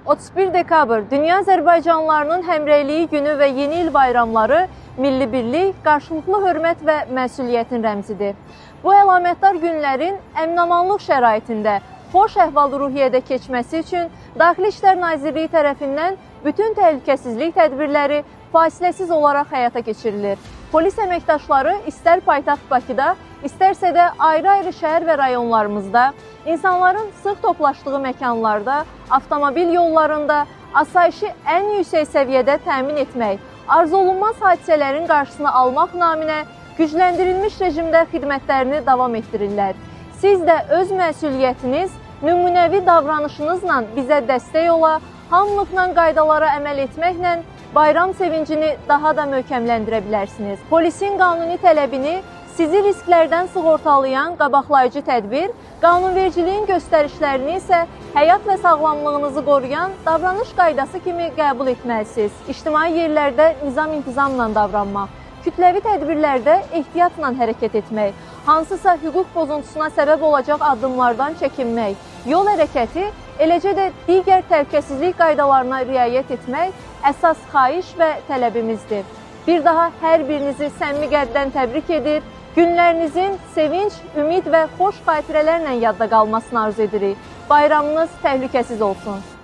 31 dekabr Dünya Azərbaycanlılarının həmrəyliyi günü və yeni il bayramları milli birlik, qarşılıqlı hörmət və məsuliyyətin rəmzidir. Bu əlamətdar günlərin əmin-amanlıq şəraitində xoş əhval-ruhiyyədə keçməsi üçün Daxili İşlər Nazirliyi tərəfindən bütün təhlükəsizlik tədbirləri fasiləsiz olaraq həyata keçirilir. Polis əməkdaşları istər paytaxt Bakıda, istərsə də ayrı-ayrı şəhər və rayonlarımızda, insanların sıx toplaşdığı məkanlarda, avtomobil yollarında asayişi ən yüksək səviyyədə təmin etmək, arzu olunmaz hadisələrin qarşısını almaq naminə gücləndirilmiş rejimdə xidmətlərini davam etdirirlər. Siz də öz məsuliyyətiniz, nümunəvi davranışınızla bizə dəstək ola, hamılıqla qaydalara əməl etməklə bayram sevincini daha da möhkəmləndirə bilərsiniz. Polisin qanuni tələbini sizi risklərdən sığortalayan qabaqlayıcı tədbir, qanunvericiliyin göstərişlərini isə həyat və sağlamlığınızı qoruyan davranış qaydası kimi qəbul etməlisiniz. İctimai yerlərdə nizam-intizamla davranmaq, kütləvi tədbirlərdə ehtiyatla hərəkət etmək, hansısa hüquq pozuntusuna səbəb olacaq addımlardan çəkinmək, yol hərəkəti, eləcə də digər təhlükəsizlik qaydalarına riayət etmək əsas xahiş və tələbimizdir. Bir daha hər birinizi səmimi qəlbdən təbrik edir, günlərinizin sevinç, ümid və xoş xatirələrlə yadda qalmasını arzu edirik. Bayramınız təhlükəsiz olsun.